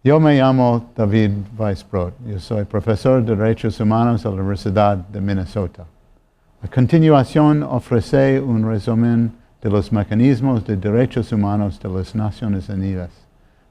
Yo me llamo David Weisbrot. Yo soy profesor de Derechos Humanos de la Universidad de Minnesota. A continuación, ofreceré un resumen de los mecanismos de derechos humanos de las Naciones Unidas.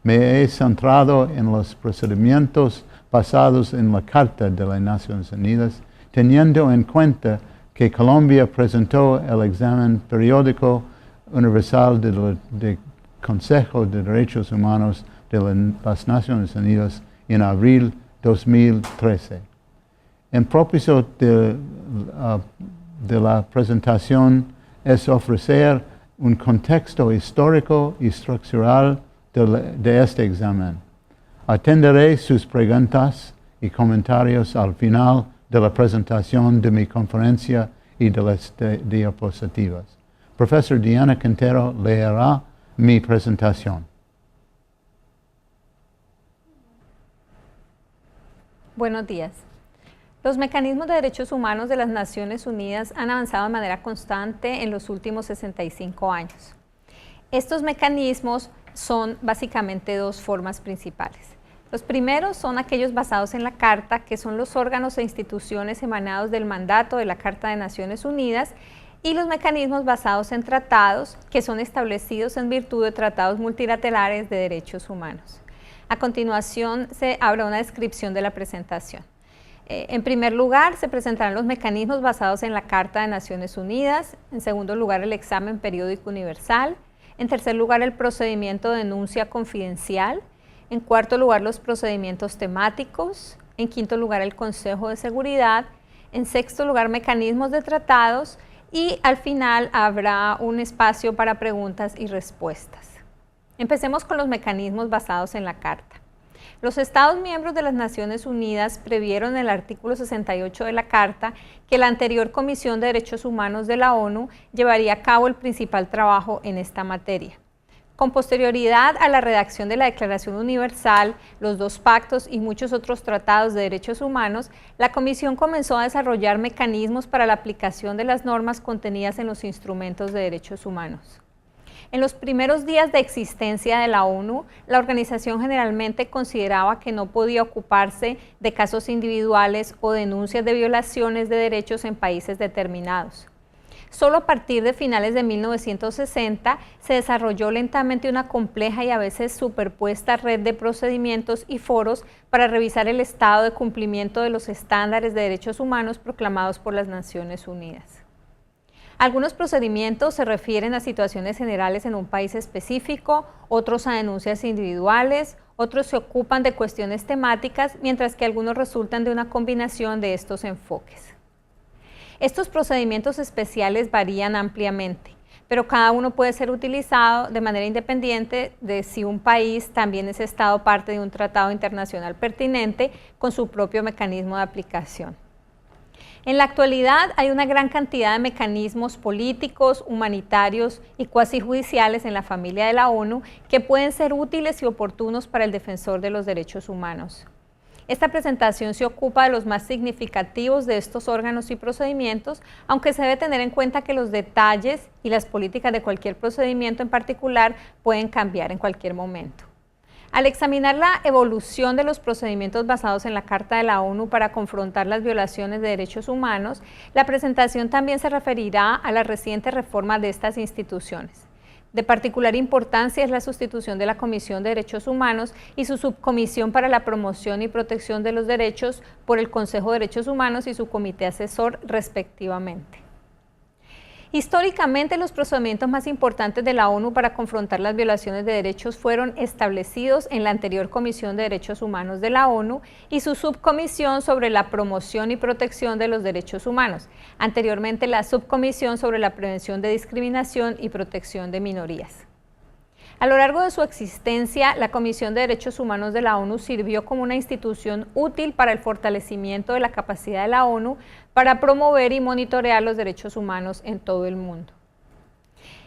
Me he centrado en los procedimientos basados en la Carta de las Naciones Unidas, teniendo en cuenta que Colombia presentó el examen periódico universal del Consejo de Derechos Humanos de las Naciones Unidas en abril 2013. El propósito de la presentación es ofrecer un contexto histórico y estructural de este examen. Atenderé sus preguntas y comentarios al final de la presentación de mi conferencia y de las diapositivas. Profesor Diana Quintero leerá mi presentación. Buenos días. Los mecanismos de derechos humanos de las Naciones Unidas han avanzado de manera constante en los últimos 65 años. Estos mecanismos son básicamente dos formas principales. Los primeros son aquellos basados en la Carta, que son los órganos e instituciones emanados del mandato de la Carta de Naciones Unidas, y los mecanismos basados en tratados, que son establecidos en virtud de tratados multilaterales de derechos humanos. A continuación se habrá una descripción de la presentación. En primer lugar, se presentarán los mecanismos basados en la Carta de Naciones Unidas. En segundo lugar, el examen periódico universal. En tercer lugar, el procedimiento de denuncia confidencial. En cuarto lugar, los procedimientos temáticos. En quinto lugar, el Consejo de Seguridad. En sexto lugar, mecanismos de tratados. Y al final habrá un espacio para preguntas y respuestas. Empecemos con los mecanismos basados en la Carta. Los Estados miembros de las Naciones Unidas previeron en el artículo 68 de la Carta que la anterior Comisión de Derechos Humanos de la ONU llevaría a cabo el principal trabajo en esta materia. Con posterioridad a la redacción de la Declaración Universal, los dos pactos y muchos otros tratados de derechos humanos, la Comisión comenzó a desarrollar mecanismos para la aplicación de las normas contenidas en los instrumentos de derechos humanos. En los primeros días de existencia de la ONU, la organización generalmente consideraba que no podía ocuparse de casos individuales o denuncias de violaciones de derechos en países determinados. Solo a partir de finales de 1960 se desarrolló lentamente una compleja y a veces superpuesta red de procedimientos y foros para revisar el estado de cumplimiento de los estándares de derechos humanos proclamados por las Naciones Unidas. Algunos procedimientos se refieren a situaciones generales en un país específico, otros a denuncias individuales, otros se ocupan de cuestiones temáticas, mientras que algunos resultan de una combinación de estos enfoques. Estos procedimientos especiales varían ampliamente, pero cada uno puede ser utilizado de manera independiente de si un país también es Estado parte de un tratado internacional pertinente con su propio mecanismo de aplicación. En la actualidad hay una gran cantidad de mecanismos políticos, humanitarios y cuasi judiciales en la familia de la ONU que pueden ser útiles y oportunos para el defensor de los derechos humanos. Esta presentación se ocupa de los más significativos de estos órganos y procedimientos, aunque se debe tener en cuenta que los detalles y las políticas de cualquier procedimiento en particular pueden cambiar en cualquier momento. Al examinar la evolución de los procedimientos basados en la Carta de la ONU para confrontar las violaciones de derechos humanos, la presentación también se referirá a la reciente reforma de estas instituciones. De particular importancia es la sustitución de la Comisión de Derechos Humanos y su subcomisión para la promoción y protección de los derechos por el Consejo de Derechos Humanos y su comité asesor, respectivamente. Históricamente, los procedimientos más importantes de la ONU para confrontar las violaciones de derechos fueron establecidos en la anterior Comisión de Derechos Humanos de la ONU y su subcomisión sobre la promoción y protección de los derechos humanos, anteriormente la subcomisión sobre la prevención de discriminación y protección de minorías. A lo largo de su existencia, la Comisión de Derechos Humanos de la ONU sirvió como una institución útil para el fortalecimiento de la capacidad de la ONU para promover y monitorear los derechos humanos en todo el mundo.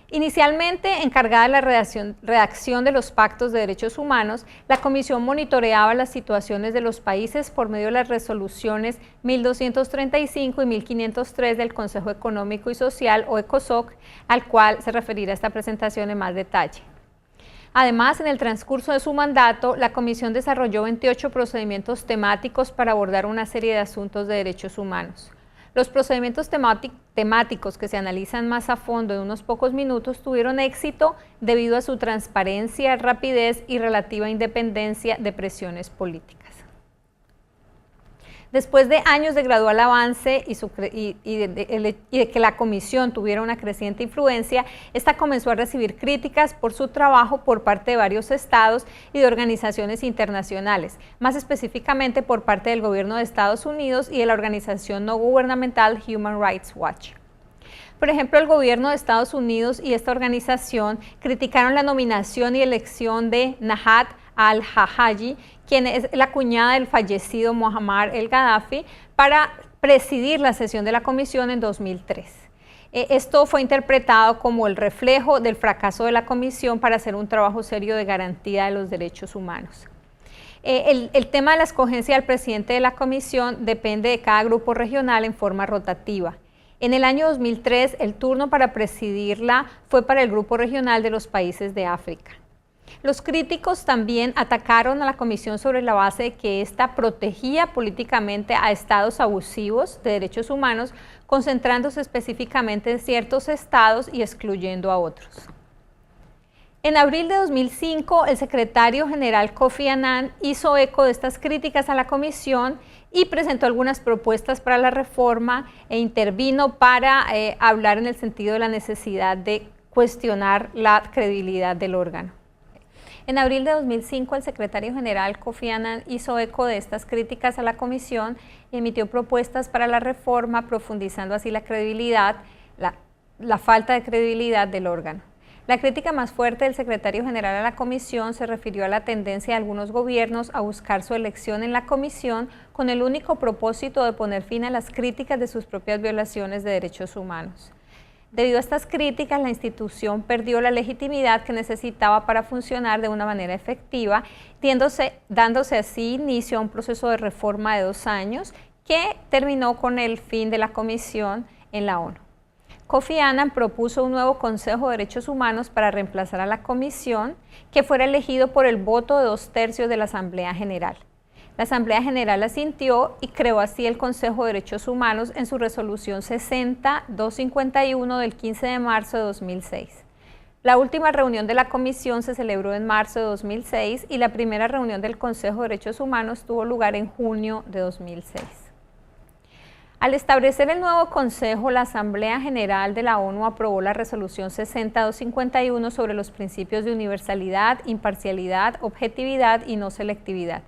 Inicialmente encargada de la redacción de los pactos de derechos humanos, la Comisión monitoreaba las situaciones de los países por medio de las resoluciones 1235 y 1503 del Consejo Económico y Social, o ECOSOC, al cual se referirá esta presentación en más detalle. Además, en el transcurso de su mandato, la Comisión desarrolló 28 procedimientos temáticos para abordar una serie de asuntos de derechos humanos. Los procedimientos temáticos que se analizan más a fondo en unos pocos minutos tuvieron éxito debido a su transparencia, rapidez y relativa independencia de presiones políticas. Después de años de gradual avance y de que la Comisión tuviera una creciente influencia, esta comenzó a recibir críticas por su trabajo por parte de varios estados y de organizaciones internacionales, más específicamente por parte del gobierno de Estados Unidos y de la organización no gubernamental Human Rights Watch. Por ejemplo, el gobierno de Estados Unidos y esta organización criticaron la nominación y elección de Najat al-Hajaji, quien es la cuñada del fallecido Muammar el-Gaddafi, para presidir la sesión de la comisión en 2003. Esto fue interpretado como el reflejo del fracaso de la comisión para hacer un trabajo serio de garantía de los derechos humanos. El tema de la escogencia del presidente de la comisión depende de cada grupo regional en forma rotativa. En el año 2003, el turno para presidirla fue para el grupo regional de los países de África. Los críticos también atacaron a la comisión sobre la base de que ésta protegía políticamente a estados abusivos de derechos humanos, concentrándose específicamente en ciertos estados y excluyendo a otros. En abril de 2005, el secretario general Kofi Annan hizo eco de estas críticas a la comisión y presentó algunas propuestas para la reforma e intervino para hablar en el sentido de la necesidad de cuestionar la credibilidad del órgano. En abril de 2005, el secretario general Kofi Annan hizo eco de estas críticas a la comisión y emitió propuestas para la reforma, profundizando así la credibilidad, la falta de credibilidad del órgano. La crítica más fuerte del secretario general a la comisión se refirió a la tendencia de algunos gobiernos a buscar su elección en la comisión con el único propósito de poner fin a las críticas de sus propias violaciones de derechos humanos. Debido a estas críticas, la institución perdió la legitimidad que necesitaba para funcionar de una manera efectiva, dándose así inicio a un proceso de reforma de 2 años que terminó con el fin de la comisión en la ONU. Kofi Annan propuso un nuevo Consejo de Derechos Humanos para reemplazar a la comisión, que fuera elegido por el voto de 2/3 de la Asamblea General. La Asamblea General asintió y creó así el Consejo de Derechos Humanos en su resolución 60-251 del 15 de marzo de 2006. La última reunión de la comisión se celebró en marzo de 2006 y la primera reunión del Consejo de Derechos Humanos tuvo lugar en junio de 2006. Al establecer el nuevo Consejo, la Asamblea General de la ONU aprobó la resolución 60-251 sobre los principios de universalidad, imparcialidad, objetividad y no selectividad.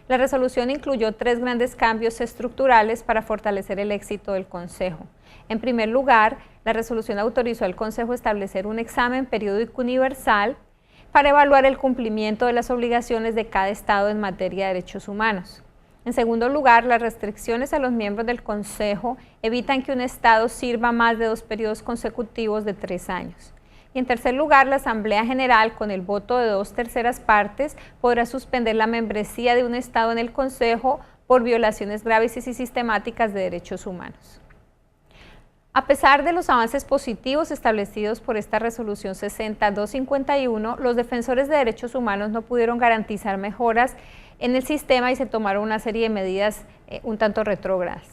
La resolución incluyó 3 grandes cambios estructurales para fortalecer el éxito del Consejo. En primer lugar, la resolución autorizó al Consejo a establecer un examen periódico universal para evaluar el cumplimiento de las obligaciones de cada Estado en materia de derechos humanos. En segundo lugar, las restricciones a los miembros del Consejo evitan que un Estado sirva más de 2 periodos consecutivos de 3 años. Y en tercer lugar, la Asamblea General, con el voto de 2/3 partes, podrá suspender la membresía de un Estado en el Consejo por violaciones graves y sistemáticas de derechos humanos. A pesar de los avances positivos establecidos por esta resolución 60-251, los defensores de derechos humanos no pudieron garantizar mejoras en el sistema y se tomaron una serie de medidas un tanto retrógradas.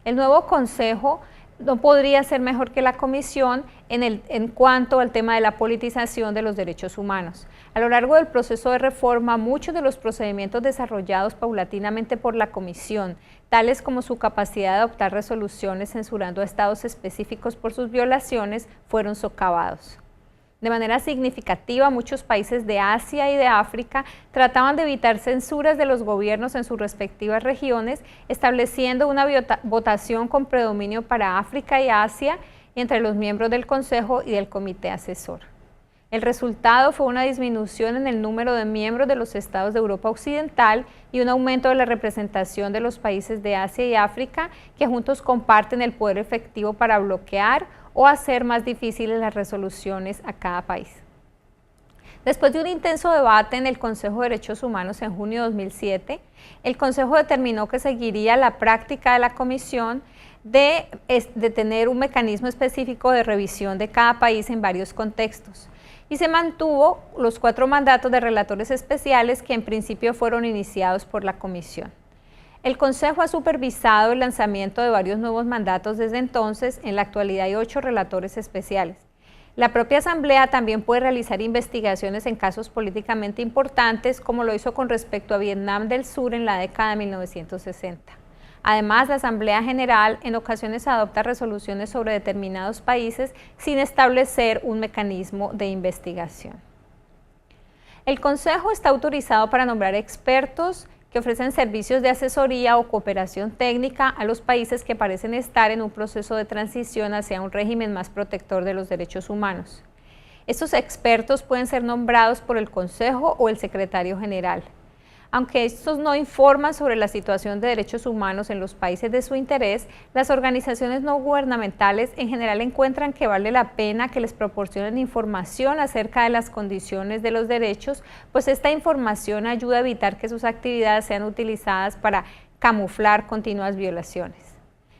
El nuevo Consejo no podría ser mejor que la Comisión en cuanto al tema de la politización de los derechos humanos. A lo largo del proceso de reforma, muchos de los procedimientos desarrollados paulatinamente por la Comisión, tales como su capacidad de adoptar resoluciones censurando a estados específicos por sus violaciones, fueron socavados. De manera significativa, muchos países de Asia y de África trataban de evitar censuras de los gobiernos en sus respectivas regiones, estableciendo una votación con predominio para África y Asia entre los miembros del Consejo y del Comité Asesor. El resultado fue una disminución en el número de miembros de los estados de Europa Occidental y un aumento de la representación de los países de Asia y África, que juntos comparten el poder efectivo para bloquear o hacer más difíciles las resoluciones a cada país. Después de un intenso debate en el Consejo de Derechos Humanos en junio de 2007, el Consejo determinó que seguiría la práctica de la Comisión de tener un mecanismo específico de revisión de cada país en varios contextos, y se mantuvo los 4 mandatos de relatores especiales que en principio fueron iniciados por la Comisión. El Consejo ha supervisado el lanzamiento de varios nuevos mandatos desde entonces. En la actualidad hay 8 relatores especiales. La propia Asamblea también puede realizar investigaciones en casos políticamente importantes, como lo hizo con respecto a Vietnam del Sur en la década de 1960. Además, la Asamblea General en ocasiones adopta resoluciones sobre determinados países sin establecer un mecanismo de investigación. El Consejo está autorizado para nombrar expertos que ofrecen servicios de asesoría o cooperación técnica a los países que parecen estar en un proceso de transición hacia un régimen más protector de los derechos humanos. Estos expertos pueden ser nombrados por el Consejo o el Secretario General. Aunque estos no informan sobre la situación de derechos humanos en los países de su interés, las organizaciones no gubernamentales en general encuentran que vale la pena que les proporcionen información acerca de las condiciones de los derechos, pues esta información ayuda a evitar que sus actividades sean utilizadas para camuflar continuas violaciones.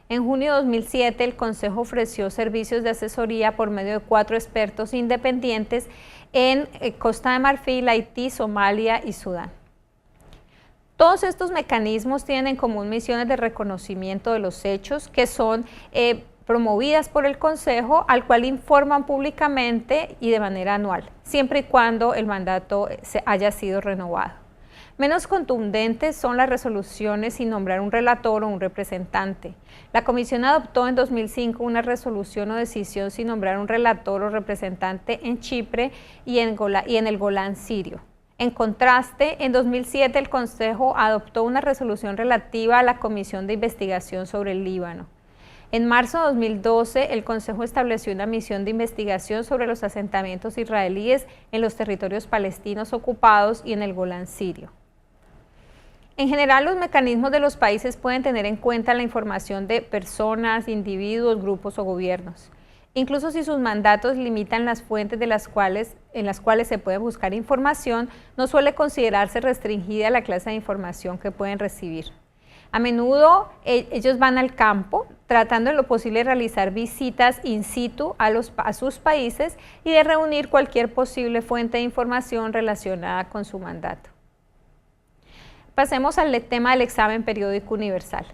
En junio de 2007, el Consejo ofreció servicios de asesoría por medio de 4 expertos independientes en Costa de Marfil, Haití, Somalia y Sudán. Todos estos mecanismos tienen en común misiones de reconocimiento de los hechos que son promovidas por el Consejo, al cual informan públicamente y de manera anual, siempre y cuando el mandato haya sido renovado. Menos contundentes son las resoluciones sin nombrar un relator o un representante. La Comisión adoptó en 2005 una resolución o decisión sin nombrar un relator o representante en Chipre y en el Golán sirio. En contraste, en 2007 el Consejo adoptó una resolución relativa a la Comisión de Investigación sobre el Líbano. En marzo de 2012, el Consejo estableció una misión de investigación sobre los asentamientos israelíes en los territorios palestinos ocupados y en el Golán sirio. En general, los mecanismos de los países pueden tener en cuenta la información de personas, individuos, grupos o gobiernos. Incluso si sus mandatos limitan las fuentes en las cuales se puede buscar información, no suele considerarse restringida la clase de información que pueden recibir. A menudo ellos van al campo, tratando en lo posible de realizar visitas in situ a sus países y de reunir cualquier posible fuente de información relacionada con su mandato. Pasemos al tema del examen periódico universal.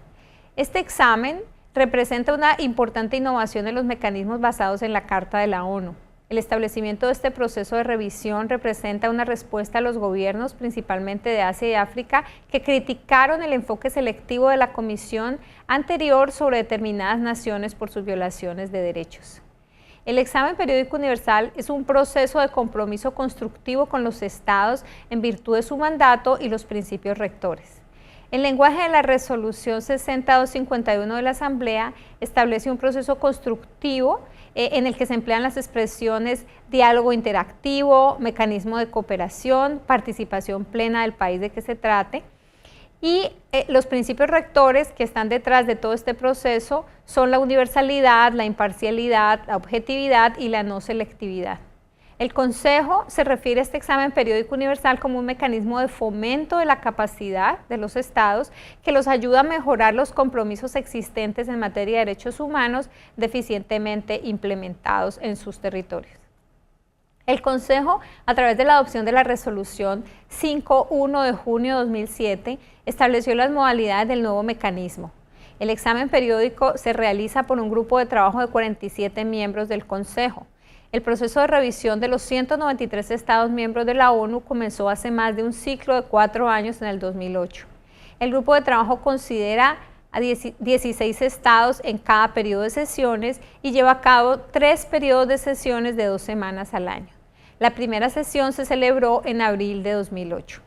Este examen representa una importante innovación en los mecanismos basados en la Carta de la ONU. El establecimiento de este proceso de revisión representa una respuesta a los gobiernos, principalmente de Asia y África, que criticaron el enfoque selectivo de la Comisión anterior sobre determinadas naciones por sus violaciones de derechos. El examen periódico universal es un proceso de compromiso constructivo con los estados en virtud de su mandato y los principios rectores. El lenguaje de la resolución 60251 de la Asamblea establece un proceso constructivo en el que se emplean las expresiones diálogo interactivo, mecanismo de cooperación, participación plena del país de que se trate. Y los principios rectores que están detrás de todo este proceso son la universalidad, la imparcialidad, la objetividad y la no selectividad. El Consejo se refiere a este examen periódico universal como un mecanismo de fomento de la capacidad de los estados que los ayuda a mejorar los compromisos existentes en materia de derechos humanos deficientemente implementados en sus territorios. El Consejo, a través de la adopción de la resolución 5.1 de junio de 2007, estableció las modalidades del nuevo mecanismo. El examen periódico se realiza por un grupo de trabajo de 47 miembros del Consejo. El proceso de revisión de los 193 Estados miembros de la ONU comenzó hace más de un ciclo de 4 años en el 2008. El grupo de trabajo considera a 16 estados en cada periodo de sesiones y lleva a cabo 3 periodos de sesiones de 2 semanas al año. La primera sesión se celebró en abril de 2008.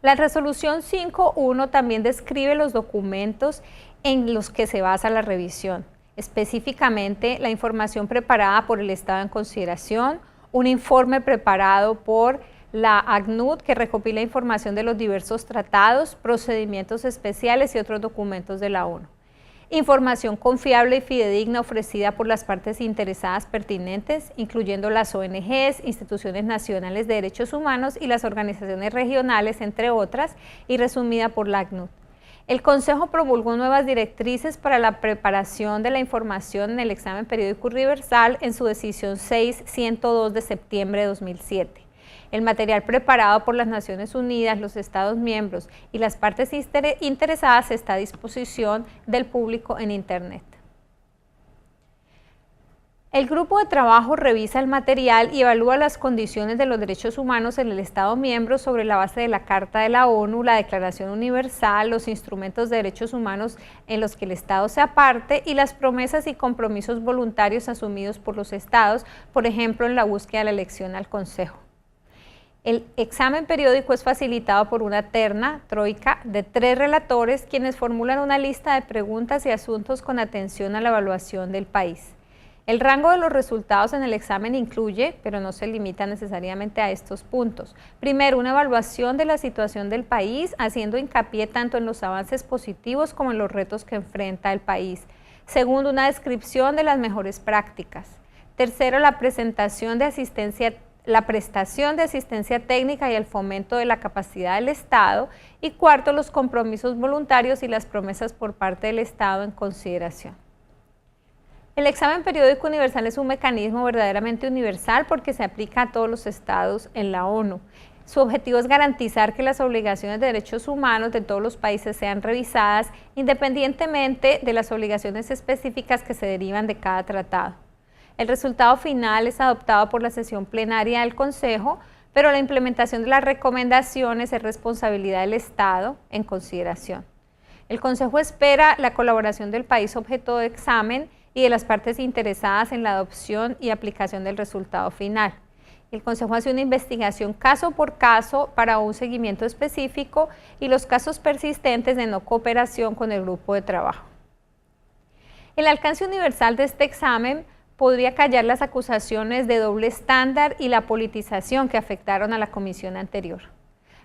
La resolución 5.1 también describe los documentos en los que se basa la revisión. Específicamente, la información preparada por el Estado en consideración, un informe preparado por la ACNUD que recopila información de los diversos tratados, procedimientos especiales y otros documentos de la ONU. Información confiable y fidedigna ofrecida por las partes interesadas pertinentes, incluyendo las ONGs, instituciones nacionales de derechos humanos y las organizaciones regionales, entre otras, y resumida por la ACNUD. El Consejo promulgó nuevas directrices para la preparación de la información en el examen periódico universal en su decisión 6-102 de septiembre de 2007. El material preparado por las Naciones Unidas, los Estados miembros y las partes interesadas está a disposición del público en Internet. El grupo de trabajo revisa el material y evalúa las condiciones de los derechos humanos en el Estado miembro sobre la base de la Carta de la ONU, la Declaración Universal, los instrumentos de derechos humanos en los que el Estado sea parte y las promesas y compromisos voluntarios asumidos por los Estados, por ejemplo, en la búsqueda de la elección al Consejo. El examen periódico es facilitado por una troika de 3 relatores, quienes formulan una lista de preguntas y asuntos con atención a la evaluación del país. El rango de los resultados en el examen incluye, pero no se limita necesariamente a estos puntos. Primero, una evaluación de la situación del país, haciendo hincapié tanto en los avances positivos como en los retos que enfrenta el país. Segundo, una descripción de las mejores prácticas. Tercero, la prestación de asistencia técnica y el fomento de la capacidad del Estado. Y cuarto, los compromisos voluntarios y las promesas por parte del Estado en consideración. El examen periódico universal es un mecanismo verdaderamente universal porque se aplica a todos los estados en la ONU. Su objetivo es garantizar que las obligaciones de derechos humanos de todos los países sean revisadas independientemente de las obligaciones específicas que se derivan de cada tratado. El resultado final es adoptado por la sesión plenaria del Consejo, pero la implementación de las recomendaciones es responsabilidad del Estado en consideración. El Consejo espera la colaboración del país objeto de examen y de las partes interesadas en la adopción y aplicación del resultado final. El Consejo hace una investigación caso por caso para un seguimiento específico y los casos persistentes de no cooperación con el grupo de trabajo. El alcance universal de este examen podría callar las acusaciones de doble estándar y la politización que afectaron a la comisión anterior.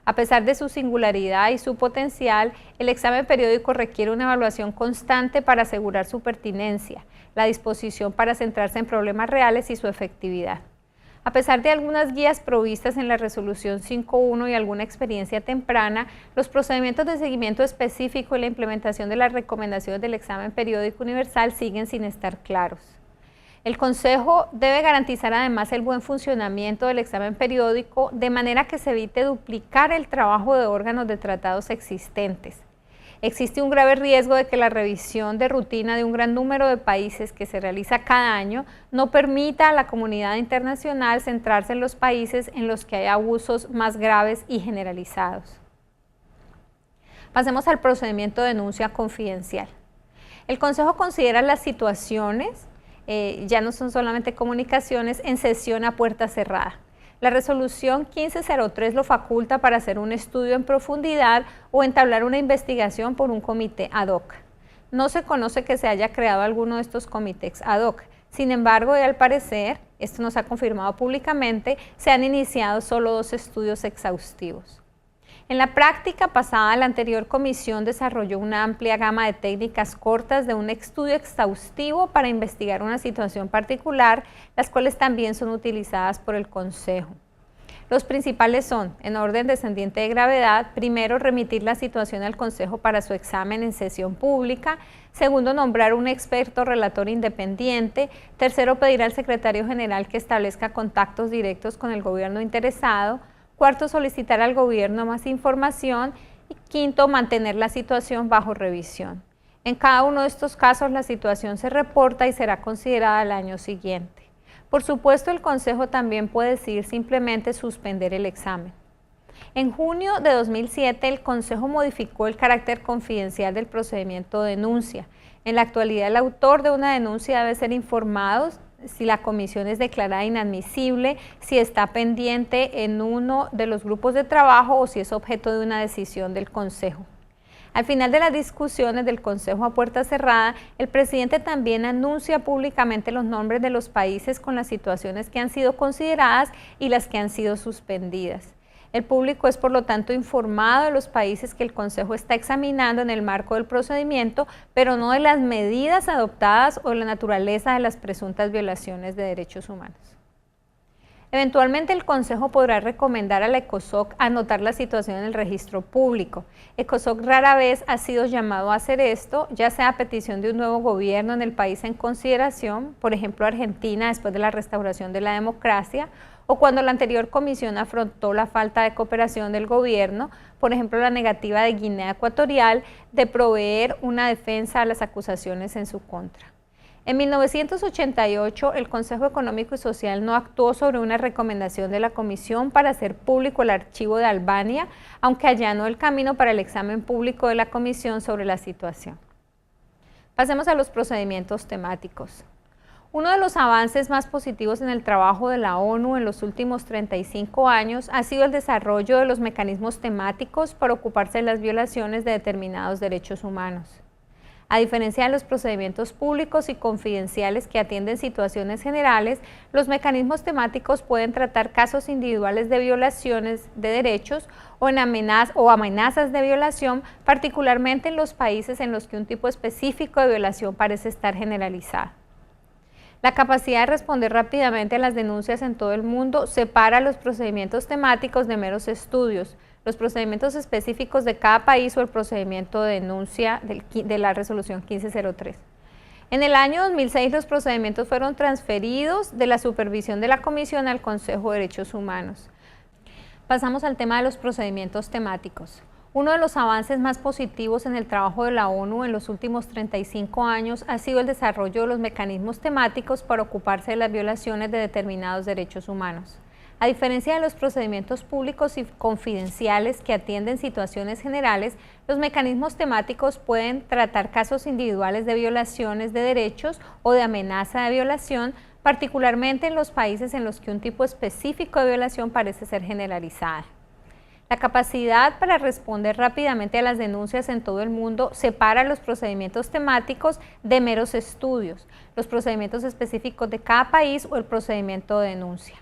A pesar de su singularidad y su potencial, el examen periódico requiere una evaluación constante para asegurar su pertinencia, la disposición para centrarse en problemas reales y su efectividad. A pesar de algunas guías provistas en la resolución 5.1 y alguna experiencia temprana, los procedimientos de seguimiento específico y la implementación de las recomendaciones del examen periódico universal siguen sin estar claros. El Consejo debe garantizar además el buen funcionamiento del examen periódico de manera que se evite duplicar el trabajo de órganos de tratados existentes. Existe un grave riesgo de que la revisión de rutina de un gran número de países que se realiza cada año no permita a la comunidad internacional centrarse en los países en los que hay abusos más graves y generalizados. Pasemos al procedimiento de denuncia confidencial. El Consejo considera las situaciones ya no son solamente comunicaciones, en sesión a puerta cerrada. La resolución 1503 lo faculta para hacer un estudio en profundidad o entablar una investigación por un comité ad hoc. No se conoce que se haya creado alguno de estos comités ad hoc. Sin embargo, y al parecer, esto nos ha confirmado públicamente, se han iniciado solo 2 estudios exhaustivos. En la práctica pasada, la anterior comisión desarrolló una amplia gama de técnicas cortas de un estudio exhaustivo para investigar una situación particular, las cuales también son utilizadas por el Consejo. Los principales son, en orden descendiente de gravedad, primero, remitir la situación al Consejo para su examen en sesión pública; segundo, nombrar un experto relator independiente; tercero, pedir al secretario general que establezca contactos directos con el gobierno interesado; cuarto, solicitar al gobierno más información; y quinto, mantener la situación bajo revisión. En cada uno de estos casos la situación se reporta y será considerada al año siguiente. Por supuesto, el Consejo también puede decidir simplemente suspender el examen. En junio de 2007, el Consejo modificó el carácter confidencial del procedimiento de denuncia. En la actualidad, el autor de una denuncia debe ser informado si la comisión es declarada inadmisible, si está pendiente en uno de los grupos de trabajo o si es objeto de una decisión del Consejo. Al final de las discusiones del Consejo a puerta cerrada, el presidente también anuncia públicamente los nombres de los países con las situaciones que han sido consideradas y las que han sido suspendidas. El público es, por lo tanto, informado de los países que el Consejo está examinando en el marco del procedimiento, pero no de las medidas adoptadas o de la naturaleza de las presuntas violaciones de derechos humanos. Eventualmente el Consejo podrá recomendar a la ECOSOC anotar la situación en el registro público. ECOSOC rara vez ha sido llamado a hacer esto, ya sea a petición de un nuevo gobierno en el país en consideración, por ejemplo Argentina después de la restauración de la democracia, o cuando la anterior comisión afrontó la falta de cooperación del gobierno, por ejemplo la negativa de Guinea Ecuatorial de proveer una defensa a las acusaciones en su contra. En 1988, el Consejo Económico y Social no actuó sobre una recomendación de la Comisión para hacer público el archivo de Albania, aunque allanó el camino para el examen público de la Comisión sobre la situación. Pasemos a los procedimientos temáticos. Uno de los avances más positivos en el trabajo de la ONU en los últimos 35 años ha sido el desarrollo de los mecanismos temáticos para ocuparse de las violaciones de determinados derechos humanos. A diferencia de los procedimientos públicos y confidenciales que atienden situaciones generales, los mecanismos temáticos pueden tratar casos individuales de violaciones de derechos o amenazas de violación, particularmente en los países en los que un tipo específico de violación parece estar generalizado. La capacidad de responder rápidamente a las denuncias en todo el mundo separa los procedimientos temáticos de meros estudios, los procedimientos específicos de cada país o el procedimiento de denuncia de la resolución 1503. En el año 2006 los procedimientos fueron transferidos de la supervisión de la Comisión al Consejo de Derechos Humanos. Pasamos al tema de los procedimientos temáticos. Uno de los avances más positivos en el trabajo de la ONU en los últimos 35 años ha sido el desarrollo de los mecanismos temáticos para ocuparse de las violaciones de determinados derechos humanos. A diferencia de los procedimientos públicos y confidenciales que atienden situaciones generales, los mecanismos temáticos pueden tratar casos individuales de violaciones de derechos o de amenaza de violación, particularmente en los países en los que un tipo específico de violación parece ser generalizada. La capacidad para responder rápidamente a las denuncias en todo el mundo separa los procedimientos temáticos de meros estudios, los procedimientos específicos de cada país o el procedimiento de denuncia.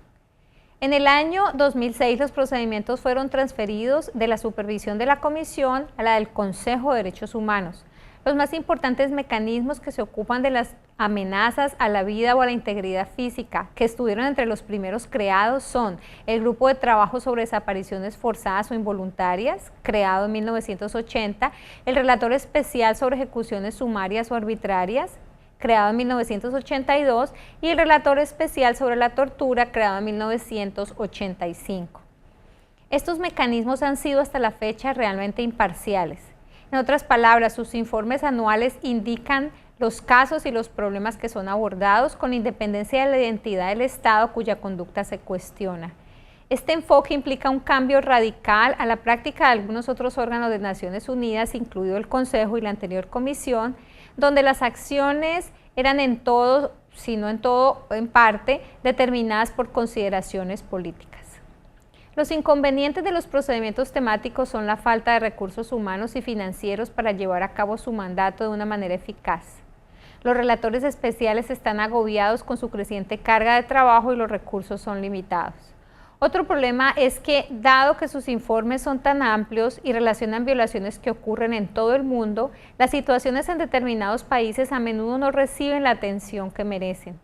En el año 2006 los procedimientos fueron transferidos de la supervisión de la Comisión a la del Consejo de Derechos Humanos. Los más importantes mecanismos que se ocupan de las amenazas a la vida o a la integridad física que estuvieron entre los primeros creados son el Grupo de Trabajo sobre Desapariciones Forzadas o Involuntarias, creado en 1980, el Relator Especial sobre Ejecuciones Sumarias o Arbitrarias, creado en 1982, y el Relator Especial sobre la Tortura, creado en 1985. Estos mecanismos han sido hasta la fecha realmente imparciales. En otras palabras, sus informes anuales indican los casos y los problemas que son abordados con independencia de la identidad del Estado cuya conducta se cuestiona. Este enfoque implica un cambio radical a la práctica de algunos otros órganos de Naciones Unidas, incluido el Consejo y la anterior Comisión, donde las acciones eran en todo, si no en todo, en parte, determinadas por consideraciones políticas. Los inconvenientes de los procedimientos temáticos son la falta de recursos humanos y financieros para llevar a cabo su mandato de una manera eficaz. Los relatores especiales están agobiados con su creciente carga de trabajo y los recursos son limitados. Otro problema es que, dado que sus informes son tan amplios y relacionan violaciones que ocurren en todo el mundo, las situaciones en determinados países a menudo no reciben la atención que merecen.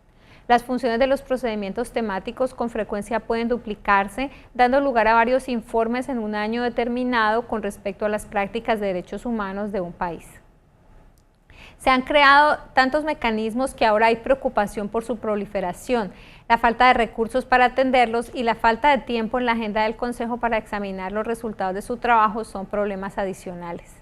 Las funciones de los procedimientos temáticos con frecuencia pueden duplicarse, dando lugar a varios informes en un año determinado con respecto a las prácticas de derechos humanos de un país. Se han creado tantos mecanismos que ahora hay preocupación por su proliferación, la falta de recursos para atenderlos y la falta de tiempo en la agenda del Consejo para examinar los resultados de su trabajo son problemas adicionales.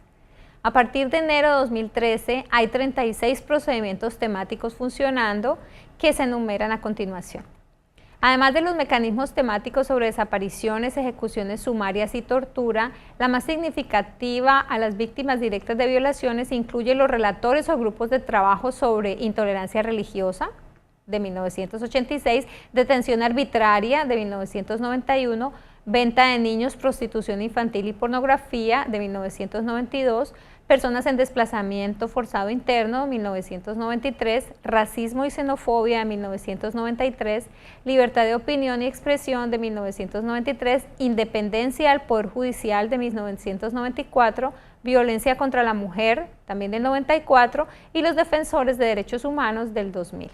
A partir de enero de 2013 hay 36 procedimientos temáticos funcionando que se enumeran a continuación. Además de los mecanismos temáticos sobre desapariciones, ejecuciones sumarias y tortura, la más significativa a las víctimas directas de violaciones incluye los relatores o grupos de trabajo sobre intolerancia religiosa, de 1986, detención arbitraria, de 1991, venta de niños, prostitución infantil y pornografía, de 1992, personas en desplazamiento forzado interno, 1993, racismo y xenofobia, de 1993, libertad de opinión y expresión, de 1993, independencia del Poder Judicial, de 1994, violencia contra la mujer, también del 94, y los defensores de derechos humanos, del 2000.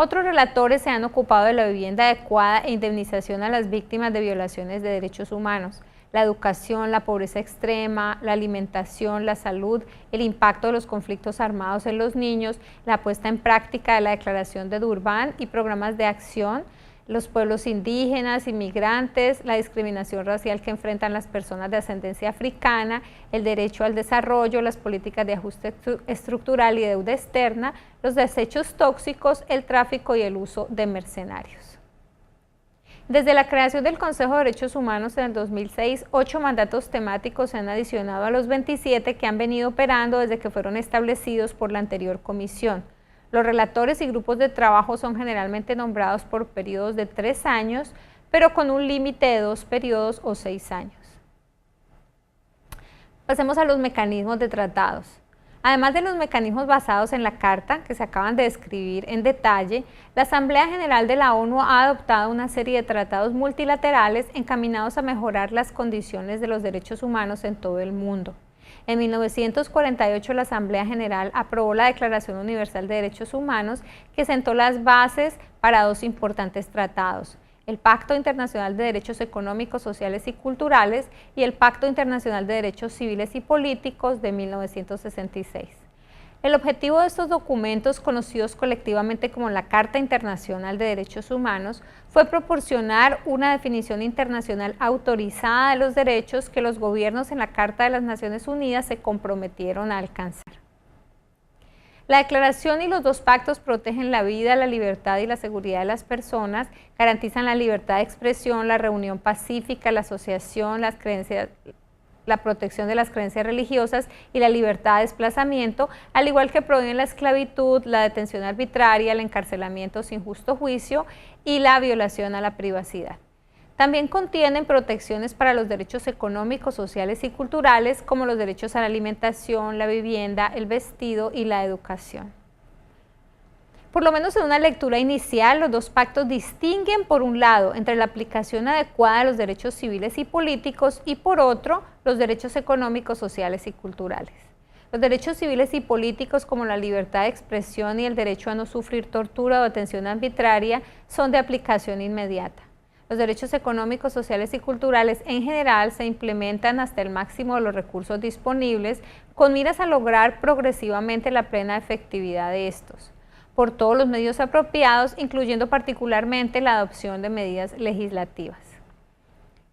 Otros relatores se han ocupado de la vivienda adecuada e indemnización a las víctimas de violaciones de derechos humanos, la educación, la pobreza extrema, la alimentación, la salud, el impacto de los conflictos armados en los niños, la puesta en práctica de la Declaración de Durban y programas de acción, los pueblos indígenas, inmigrantes, la discriminación racial que enfrentan las personas de ascendencia africana, el derecho al desarrollo, las políticas de ajuste estructural y deuda externa, los desechos tóxicos, el tráfico y el uso de mercenarios. Desde la creación del Consejo de Derechos Humanos en el 2006, 8 mandatos temáticos se han adicionado a los 27 que han venido operando desde que fueron establecidos por la anterior comisión. Los relatores y grupos de trabajo son generalmente nombrados por periodos de 3 años, pero con un límite de 2 periodos o 6 años. Pasemos a los mecanismos de tratados. Además de los mecanismos basados en la Carta, que se acaban de describir en detalle, la Asamblea General de la ONU ha adoptado una serie de tratados multilaterales encaminados a mejorar las condiciones de los derechos humanos en todo el mundo. En 1948 la Asamblea General aprobó la Declaración Universal de Derechos Humanos, que sentó las bases para 2 importantes tratados: el Pacto Internacional de Derechos Económicos, Sociales y Culturales y el Pacto Internacional de Derechos Civiles y Políticos de 1966. El objetivo de estos documentos, conocidos colectivamente como la Carta Internacional de Derechos Humanos, fue proporcionar una definición internacional autorizada de los derechos que los gobiernos en la Carta de las Naciones Unidas se comprometieron a alcanzar. La declaración y los 2 pactos protegen la vida, la libertad y la seguridad de las personas, garantizan la libertad de expresión, la reunión pacífica, la asociación, la protección de las creencias religiosas y la libertad de desplazamiento, al igual que prohíben la esclavitud, la detención arbitraria, el encarcelamiento sin justo juicio y la violación a la privacidad. También contienen protecciones para los derechos económicos, sociales y culturales, como los derechos a la alimentación, la vivienda, el vestido y la educación. Por lo menos en una lectura inicial, los 2 pactos distinguen, por un lado, entre la aplicación adecuada de los derechos civiles y políticos y, por otro, los derechos económicos, sociales y culturales. Los derechos civiles y políticos, como la libertad de expresión y el derecho a no sufrir tortura o detención arbitraria, son de aplicación inmediata. Los derechos económicos, sociales y culturales en general se implementan hasta el máximo de los recursos disponibles, con miras a lograr progresivamente la plena efectividad de estos, por todos los medios apropiados, incluyendo particularmente la adopción de medidas legislativas.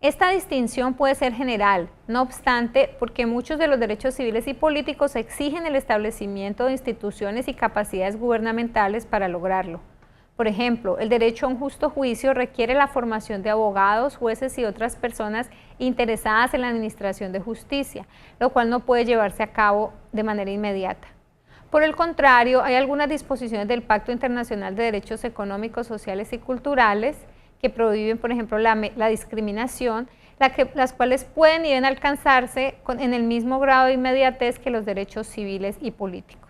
Esta distinción puede ser general, no obstante, porque muchos de los derechos civiles y políticos exigen el establecimiento de instituciones y capacidades gubernamentales para lograrlo. Por ejemplo, el derecho a un justo juicio requiere la formación de abogados, jueces y otras personas interesadas en la administración de justicia, lo cual no puede llevarse a cabo de manera inmediata. Por el contrario, hay algunas disposiciones del Pacto Internacional de Derechos Económicos, Sociales y Culturales que prohíben, por ejemplo, la discriminación, las cuales pueden y deben alcanzarse en el mismo grado de inmediatez que los derechos civiles y políticos.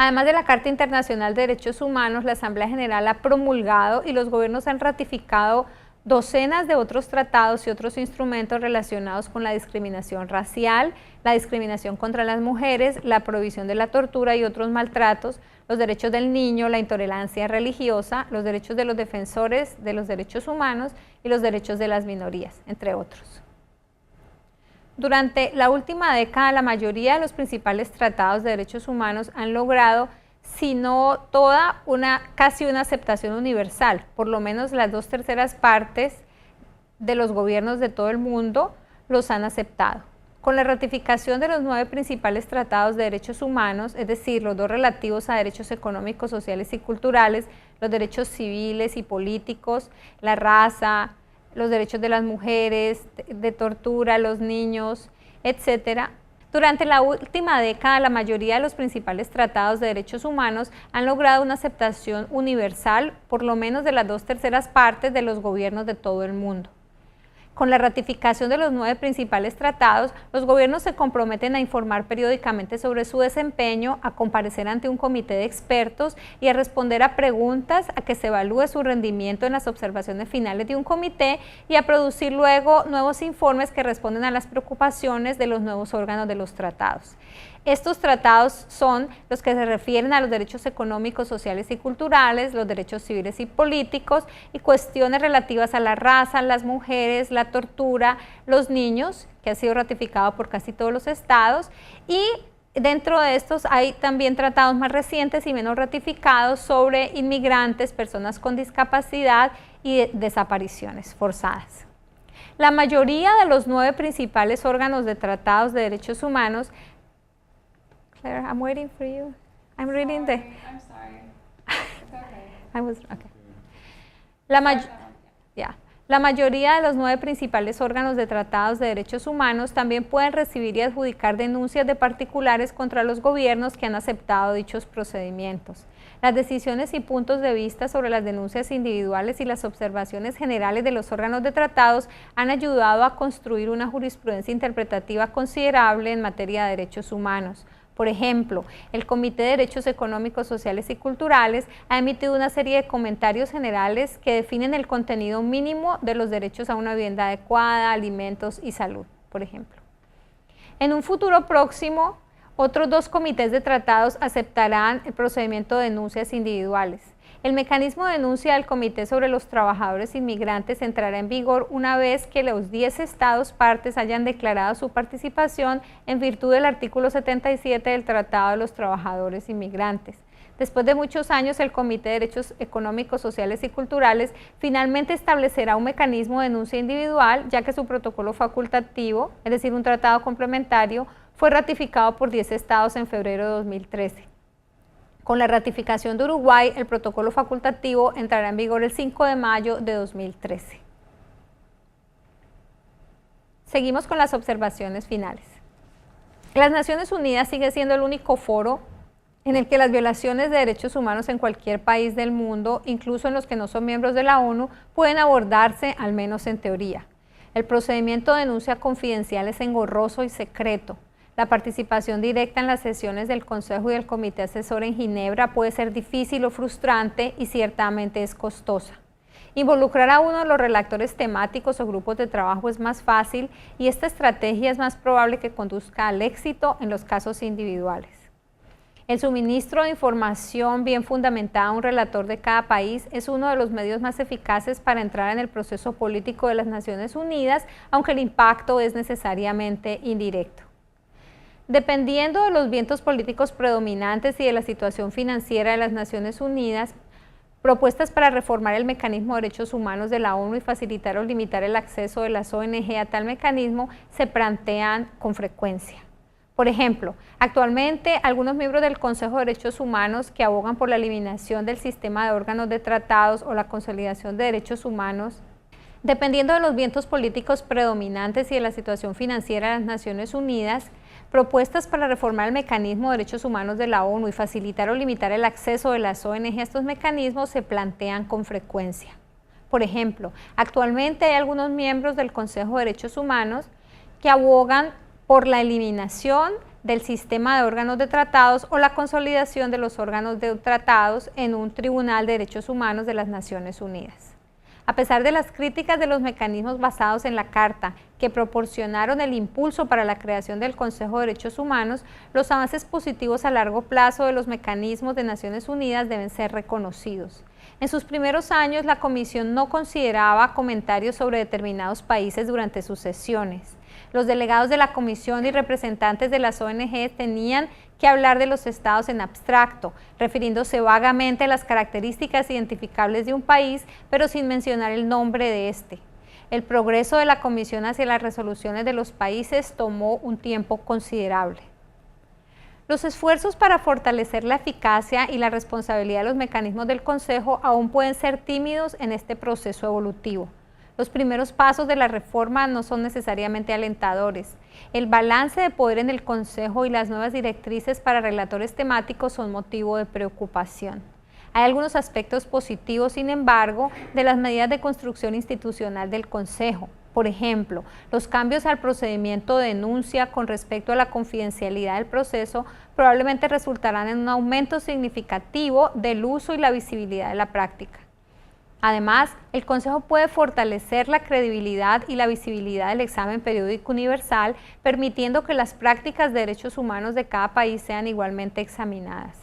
Además de la Carta Internacional de Derechos Humanos, la Asamblea General ha promulgado y los gobiernos han ratificado docenas de otros tratados y otros instrumentos relacionados con la discriminación racial, la discriminación contra las mujeres, la prohibición de la tortura y otros maltratos, los derechos del niño, la intolerancia religiosa, los derechos de los defensores de los derechos humanos y los derechos de las minorías, entre otros. Durante la última década, la mayoría de los principales tratados de derechos humanos han logrado, si no toda, casi una aceptación universal. Por lo menos las 2/3 partes de los gobiernos de todo el mundo los han aceptado. Con la ratificación de los 9 principales tratados de derechos humanos, es decir, los 2 relativos a derechos económicos, sociales y culturales, los derechos civiles y políticos, la raza, los derechos de las mujeres, de tortura, los niños, etc. Durante la última década, la mayoría de los principales tratados de derechos humanos han logrado una aceptación universal, por lo menos de las 2/3 partes de los gobiernos de todo el mundo. Con la ratificación de los 9 principales tratados, los gobiernos se comprometen a informar periódicamente sobre su desempeño, a comparecer ante un comité de expertos y a responder a preguntas, a que se evalúe su rendimiento en las observaciones finales de un comité y a producir luego nuevos informes que responden a las preocupaciones de los nuevos órganos de los tratados. Estos tratados son los que se refieren a los derechos económicos, sociales y culturales, los derechos civiles y políticos y cuestiones relativas a la raza, las mujeres, la tortura, los niños, que ha sido ratificado por casi todos los estados, y dentro de estos hay también tratados más recientes y menos ratificados sobre inmigrantes, personas con discapacidad y desapariciones forzadas. La mayoría de los 9 principales órganos de tratados de derechos humanos. Claire, I'm waiting for you. I'm reading the. I'm sorry. It's okay. Okay. La mayoría de los 9 principales órganos de tratados de derechos humanos también pueden recibir y adjudicar denuncias de particulares contra los gobiernos que han aceptado dichos procedimientos. Las decisiones y puntos de vista sobre las denuncias individuales y las observaciones generales de los órganos de tratados han ayudado a construir una jurisprudencia interpretativa considerable en materia de derechos humanos. Por ejemplo, el Comité de Derechos Económicos, Sociales y Culturales ha emitido una serie de comentarios generales que definen el contenido mínimo de los derechos a una vivienda adecuada, alimentos y salud, por ejemplo. En un futuro próximo, otros 2 comités de tratados aceptarán el procedimiento de denuncias individuales. El mecanismo de denuncia del Comité sobre los Trabajadores Inmigrantes entrará en vigor una vez que los 10 estados partes hayan declarado su participación en virtud del artículo 77 del Tratado de los Trabajadores Inmigrantes. Después de muchos años, el Comité de Derechos Económicos, Sociales y Culturales finalmente establecerá un mecanismo de denuncia individual, ya que su protocolo facultativo, es decir, un tratado complementario, fue ratificado por 10 estados en febrero de 2013. Con la ratificación de Uruguay, el protocolo facultativo entrará en vigor el 5 de mayo de 2013. Seguimos con las observaciones finales. Las Naciones Unidas sigue siendo el único foro en el que las violaciones de derechos humanos en cualquier país del mundo, incluso en los que no son miembros de la ONU, pueden abordarse, al menos en teoría. El procedimiento de denuncia confidencial es engorroso y secreto. La participación directa en las sesiones del Consejo y del Comité Asesor en Ginebra puede ser difícil o frustrante y ciertamente es costosa. Involucrar a uno de los redactores temáticos o grupos de trabajo es más fácil y esta estrategia es más probable que conduzca al éxito en los casos individuales. El suministro de información bien fundamentada a un relator de cada país es uno de los medios más eficaces para entrar en el proceso político de las Naciones Unidas, aunque el impacto es necesariamente indirecto. Dependiendo de los vientos políticos predominantes y de la situación financiera de las Naciones Unidas, propuestas para reformar el mecanismo de derechos humanos de la ONU y facilitar o limitar el acceso de las ONG a tal mecanismo se plantean con frecuencia. Por ejemplo, actualmente algunos miembros del Consejo de Derechos Humanos que abogan por la eliminación del sistema de órganos de tratados o la consolidación de derechos humanos, dependiendo de los vientos políticos predominantes y de la situación financiera de las Naciones Unidas, propuestas para reformar el mecanismo de derechos humanos de la ONU y facilitar o limitar el acceso de las ONG a estos mecanismos se plantean con frecuencia. Por ejemplo, actualmente hay algunos miembros del Consejo de Derechos Humanos que abogan por la eliminación del sistema de órganos de tratados o la consolidación de los órganos de tratados en un Tribunal de Derechos Humanos de las Naciones Unidas. A pesar de las críticas de los mecanismos basados en la Carta que proporcionaron el impulso para la creación del Consejo de Derechos Humanos, los avances positivos a largo plazo de los mecanismos de Naciones Unidas deben ser reconocidos. En sus primeros años, la Comisión no consideraba comentarios sobre determinados países durante sus sesiones. Los delegados de la Comisión y representantes de las ONG tenían que hablar de los estados en abstracto, refiriéndose vagamente a las características identificables de un país, pero sin mencionar el nombre de este. El progreso de la Comisión hacia las resoluciones de los países tomó un tiempo considerable. Los esfuerzos para fortalecer la eficacia y la responsabilidad de los mecanismos del Consejo aún pueden ser tímidos en este proceso evolutivo. Los primeros pasos de la reforma no son necesariamente alentadores. El balance de poder en el Consejo y las nuevas directrices para relatores temáticos son motivo de preocupación. Hay algunos aspectos positivos, sin embargo, de las medidas de construcción institucional del Consejo. Por ejemplo, los cambios al procedimiento de denuncia con respecto a la confidencialidad del proceso probablemente resultarán en un aumento significativo del uso y la visibilidad de la práctica. Además, el Consejo puede fortalecer la credibilidad y la visibilidad del examen periódico universal, permitiendo que las prácticas de derechos humanos de cada país sean igualmente examinadas.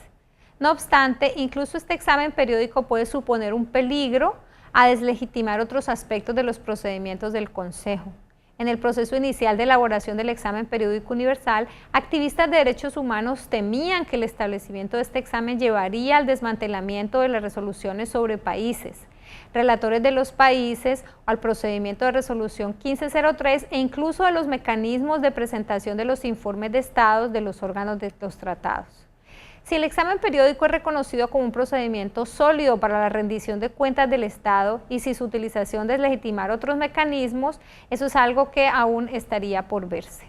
No obstante, incluso este examen periódico puede suponer un peligro a deslegitimar otros aspectos de los procedimientos del Consejo. En el proceso inicial de elaboración del examen periódico universal, activistas de derechos humanos temían que el establecimiento de este examen llevaría al desmantelamiento de las resoluciones sobre países, relatores de los países, al procedimiento de resolución 1503 e incluso a los mecanismos de presentación de los informes de estados de los órganos de los tratados. Si el examen periódico es reconocido como un procedimiento sólido para la rendición de cuentas del Estado y si su utilización deslegitimar otros mecanismos, eso es algo que aún estaría por verse.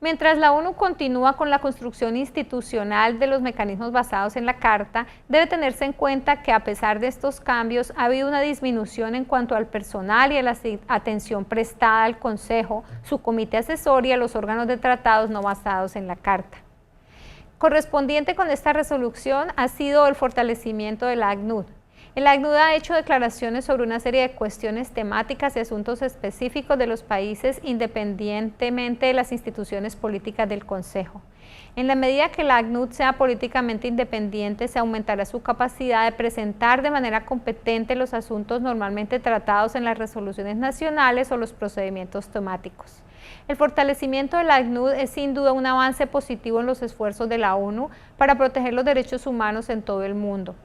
Mientras la ONU continúa con la construcción institucional de los mecanismos basados en la Carta, debe tenerse en cuenta que a pesar de estos cambios ha habido una disminución en cuanto al personal y a la atención prestada al Consejo, su comité asesor y a los órganos de tratados no basados en la Carta. Correspondiente con esta resolución ha sido el fortalecimiento de la ACNUD. El ACNUD ha hecho declaraciones sobre una serie de cuestiones temáticas y asuntos específicos de los países independientemente de las instituciones políticas del Consejo. En la medida que la ACNUD sea políticamente independiente, se aumentará su capacidad de presentar de manera competente los asuntos normalmente tratados en las resoluciones nacionales o los procedimientos temáticos. El fortalecimiento de la ACNUD es sin duda un avance positivo en los esfuerzos de la ONU para proteger los derechos humanos en todo el mundo.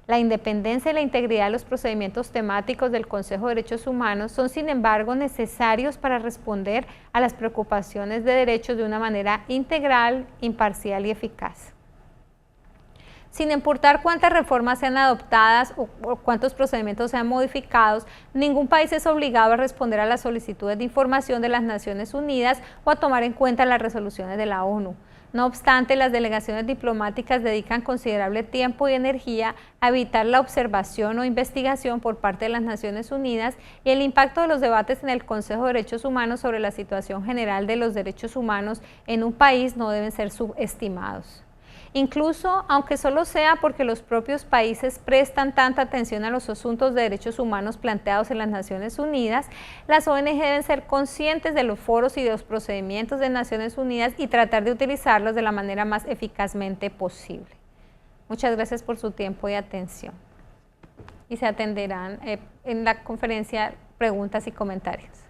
La independencia y la integridad de los procedimientos temáticos del Consejo de Derechos Humanos son, sin embargo, necesarios para responder a las preocupaciones de derechos de una manera integral, imparcial y eficaz. Sin importar cuántas reformas sean adoptadas o cuántos procedimientos sean modificados, ningún país es obligado a responder a las solicitudes de información de las Naciones Unidas o a tomar en cuenta las resoluciones de la ONU. No obstante, las delegaciones diplomáticas dedican considerable tiempo y energía a evitar la observación o investigación por parte de las Naciones Unidas y el impacto de los debates en el Consejo de Derechos Humanos sobre la situación general de los derechos humanos en un país no deben ser subestimados. Incluso, aunque solo sea porque los propios países prestan tanta atención a los asuntos de derechos humanos planteados en las Naciones Unidas, las ONG deben ser conscientes de los foros y de los procedimientos de Naciones Unidas y tratar de utilizarlos de la manera más eficazmente posible. Muchas gracias por su tiempo y atención. Y se atenderán en la conferencia preguntas y comentarios.